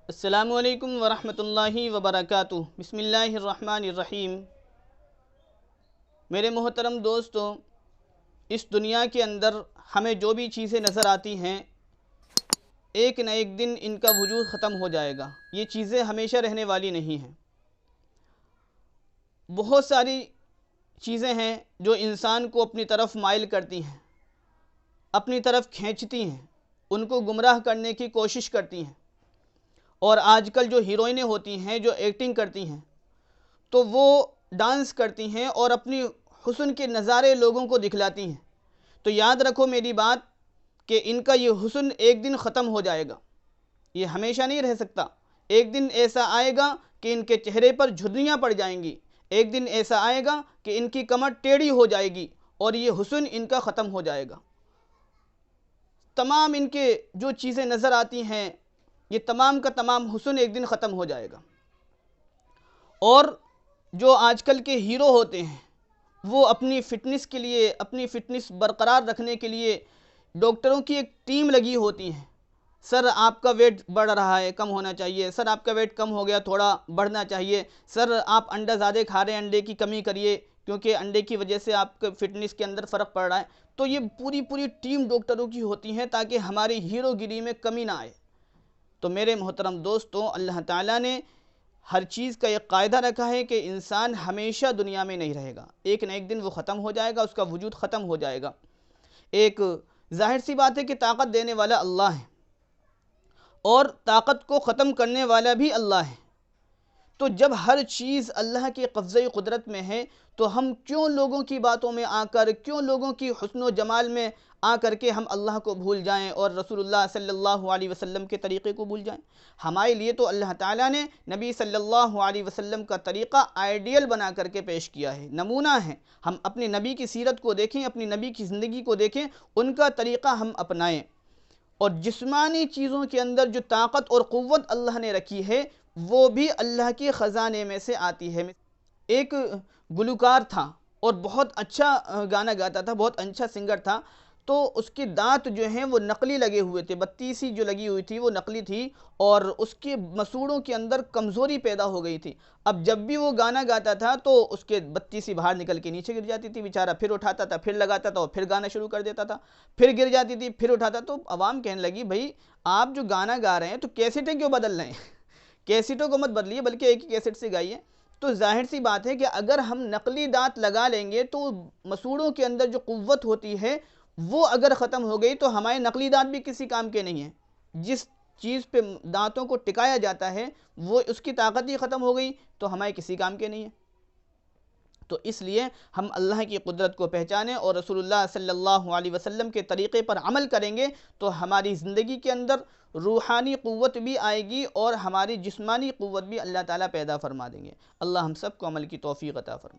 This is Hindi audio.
अस्सलामुअलैकुम वरहमतुल्लाहि वबरकातुहू। बिस्मिल्लाहिर्रहमानिर्रहीम। मेरे मोहतरम दोस्तों, इस दुनिया के अंदर हमें जो भी चीज़ें नज़र आती हैं, एक न एक दिन इनका वजूद ख़त्म हो जाएगा। ये चीज़ें हमेशा रहने वाली नहीं हैं। बहुत सारी चीज़ें हैं जो इंसान को अपनी तरफ माइल करती हैं, अपनी तरफ खींचती हैं, उनको गुमराह करने की कोशिश करती हैं। और आजकल जो हीरोइनें होती हैं, जो एक्टिंग करती हैं, तो वो डांस करती हैं और अपनी हुस्न के नज़ारे लोगों को दिखलाती हैं। तो याद रखो मेरी बात कि इनका ये हुस्न एक दिन ख़त्म हो जाएगा। ये हमेशा नहीं रह सकता। एक दिन ऐसा आएगा कि इनके चेहरे पर झुर्रियाँ पड़ जाएंगी। एक दिन ऐसा आएगा कि इनकी कमर टेढ़ी हो जाएगी और ये हुस्न इनका ख़त्म हो जाएगा। तमाम इनके जो चीज़ें नज़र आती हैं, ये तमाम का तमाम हुस्न एक दिन ख़त्म हो जाएगा। और जो आजकल के हीरो होते हैं, वो अपनी फ़िटनेस के लिए, अपनी फ़िटनेस बरकरार रखने के लिए डॉक्टरों की एक टीम लगी होती है। सर आपका वेट बढ़ रहा है, कम होना चाहिए। सर आपका वेट कम हो गया, थोड़ा बढ़ना चाहिए। सर आप अंडा ज़्यादा खा रहे हैं, अंडे की कमी करिए, क्योंकि अंडे की वजह से आपके फ़िटनेस के अंदर फ़र्क पड़ रहा है। तो ये पूरी पूरी टीम डॉक्टरों की होती है ताकि हमारी हीरोगिरी में कमी ना आए। तो मेरे मोहतरम दोस्तों, अल्लाह ताला ने हर चीज़ का एक कायदा रखा है कि इंसान हमेशा दुनिया में नहीं रहेगा। एक न एक दिन वो ख़त्म हो जाएगा, उसका वजूद ख़त्म हो जाएगा। एक जाहिर सी बात है कि ताकत देने वाला अल्लाह है और ताकत को ख़त्म करने वाला भी अल्लाह है। तो जब हर चीज़ अल्लाह की क़ब्ज़े क़ुदरत में है, तो हम क्यों लोगों की बातों में आकर, क्यों लोगों की हुस्न व जमाल में आकर के हम अल्लाह को भूल जाएं और रसूलुल्लाह सल्लल्लाहु अलैहि वसल्लम के तरीक़े को भूल जाएं। हमारे लिए तो अल्लाह ताला ने नबी सल्लल्लाहु अलैहि वसल्लम का तरीक़ा आइडियल बना करके पेश किया है, नमूना है। हम अपने नबी की सीरत को देखें, अपनी नबी की ज़िंदगी को देखें, उनका तरीक़ा हम अपनाएँ। और जिस्मानी चीज़ों के अंदर जो ताकत और क़ुव्वत अल्लाह ने रखी है, वो भी अल्लाह के ख़जाने में से आती है। एक गुलकार था और बहुत अच्छा गाना गाता था, बहुत अच्छा सिंगर था। तो उसके दांत जो हैं वो नकली लगे हुए थे, बत्ती सी जो लगी हुई थी वो नकली थी और उसके मसूड़ों के अंदर कमज़ोरी पैदा हो गई थी। अब जब भी वो गाना गाता था तो उसके बत्ती सी बाहर निकल के नीचे गिर जाती थी। बेचारा फिर उठाता था, फिर लगाता था और फिर गाना शुरू कर देता था, फिर गिर जाती थी, फिर उठाता। तो आवाम कहने लगी, भाई आप जो गाना गा रहे हैं तो कैसेटें क्यों बदल रहे हैं? कैसेटों को मत बदलिए, बल्कि एक ही कैसेट से गाइए। तो जाहिर सी बात है कि अगर हम नकली दांत लगा लेंगे तो मसूड़ों के अंदर जो कुव्वत होती है वो अगर ख़त्म हो गई तो हमारे नकली दांत भी किसी काम के नहीं हैं। जिस चीज़ पे दांतों को टिकाया जाता है वो उसकी ताकत ही ख़त्म हो गई तो हमारे किसी काम के नहीं है। तो इसलिए हम अल्लाह की कुदरत को पहचानें और रसूलुल्लाह सल्लल्लाहु अलैहि वसल्लम के तरीक़े पर अमल करेंगे तो हमारी ज़िंदगी के अंदर रूहानी क़ुव्वत भी आएगी और हमारी जिस्मानी क़ुव्वत भी अल्लाह ताला पैदा फ़रमा देंगे। अल्लाह हम सब को अमल की तौफ़ीक़ अता फ़रमाए।